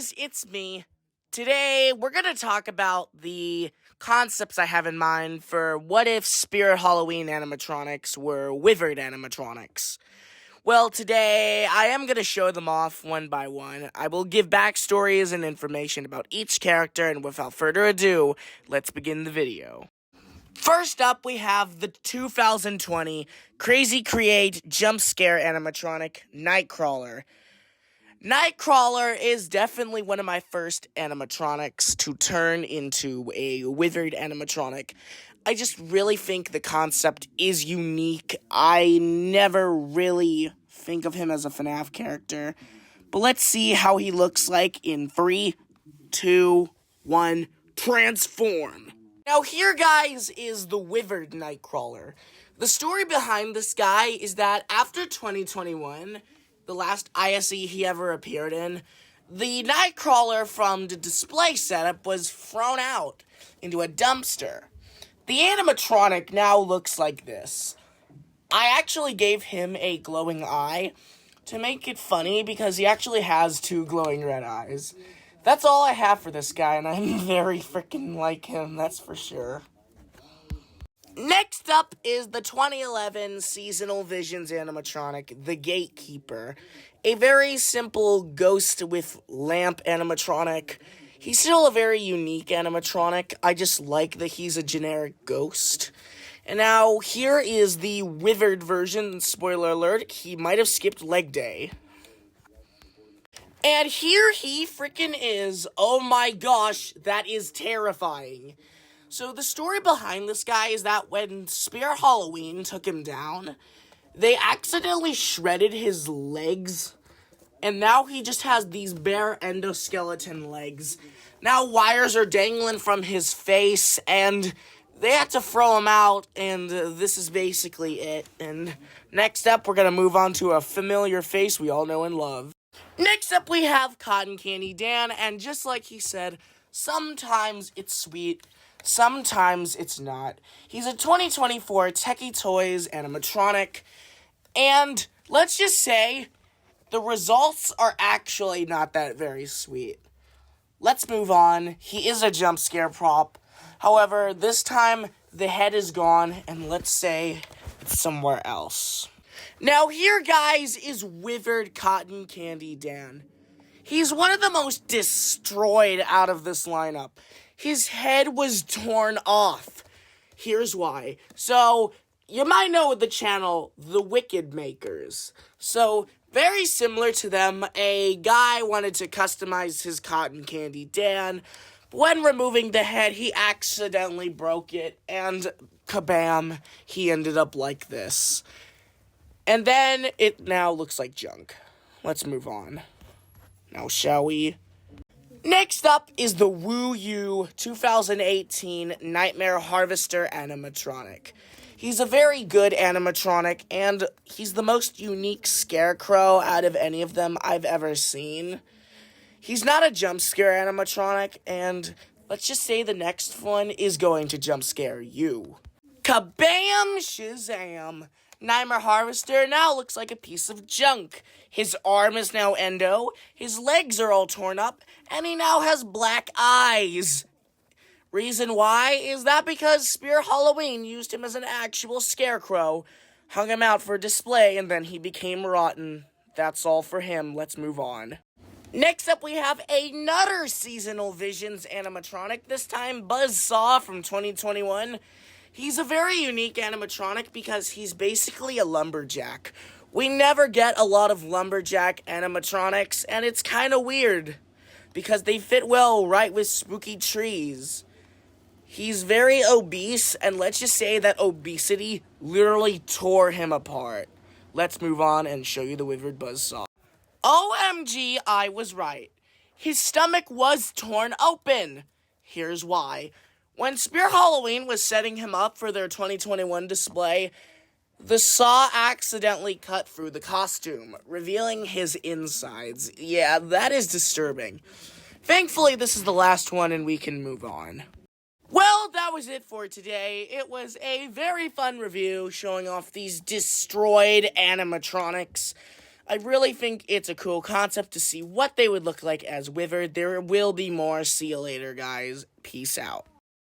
guys, it's me. Today, we're going to talk about the concepts I have in mind for what if Spirit Halloween animatronics were withered animatronics. Well, today, I am going to show them off one by one. I will give backstories and information about each character, and without further ado, let's begin the video. First up, we have the 2020 Crazy Create Jump Scare animatronic, Nightcrawler. Nightcrawler is definitely one of my first animatronics to turn into a withered animatronic. I just really think the concept is unique. I never really think of him as a FNaF character. But let's see how he looks like in 3, 2, 1, transform! Now here, guys, is the withered Nightcrawler. The story behind this guy is that after 2021... the last ISE he ever appeared in, the Nightcrawler from the display setup was thrown out into a dumpster. The animatronic now looks like this. I actually gave him a glowing eye to make it funny because he actually has 2 glowing red eyes. That's all I have for this guy, and I'm very freaking like him, that's for sure. Next up is the 2011 Seasonal Visions animatronic, the Gatekeeper. A very simple ghost with lamp animatronic. He's still a very unique animatronic. I just like that he's a generic ghost. And now, here is the withered version. Spoiler alert, he might have skipped leg day. And here he freaking is. Oh my gosh, that is terrifying. So the story behind this guy is that when Spirit Halloween took him down, they accidentally shredded his legs, and now he just has these bare endoskeleton legs. Now wires are dangling from his face, and they had to throw him out, and this is basically it. And next up, we're going to move on to a familiar face we all know and love. Next up, we have Cotton Candy Dan, and just like he said, sometimes it's sweet, sometimes it's not. He's a 2024 Techie Toys animatronic, and let's just say the results are actually not that very sweet. Let's move on. He is a jump scare prop. However, this time the head is gone, and let's say it's somewhere else. Now here, guys, is withered Cotton Candy Dan. He's one of the most destroyed out of this lineup. His head was torn off. Here's why. So, you might know the channel, The Wicked Makers. So, very similar to them, a guy wanted to customize his Cotton Candy Dan. When removing the head, he accidentally broke it, and kabam, he ended up like this. And then, it now looks like junk. Let's move on. Now, shall we? Next up is the Woo You 2018 Nightmare Harvester animatronic. He's a very good animatronic, and he's the most unique scarecrow out of any of them I've ever seen. He's not a jump scare animatronic, and let's just say the next one is going to jump scare you. Kabam Shazam! Nightmare Harvester now looks like a piece of junk. His arm is now endo, his legs are all torn up, and he now has black eyes. Reason why is that because Spirit Halloween used him as an actual scarecrow, hung him out for display, and then he became rotten. That's all for him. Let's move on. Next up, we have another Seasonal Visions animatronic, this time Buzzsaw from 2021. He's a very unique animatronic because he's basically a lumberjack. We never get a lot of lumberjack animatronics, and it's kind of weird because they fit well right with spooky trees. He's very obese, and let's just say that obesity literally tore him apart. Let's move on and show you the withered Buzzsaw. OMG, I was right. His stomach was torn open. Here's why. When Spirit Halloween was setting him up for their 2021 display, the saw accidentally cut through the costume, revealing his insides. Yeah, that is disturbing. Thankfully, this is the last one and we can move on. Well, that was it for today. It was a very fun review showing off these destroyed animatronics. I really think it's a cool concept to see what they would look like as withered. There will be more. See you later, guys. Peace out.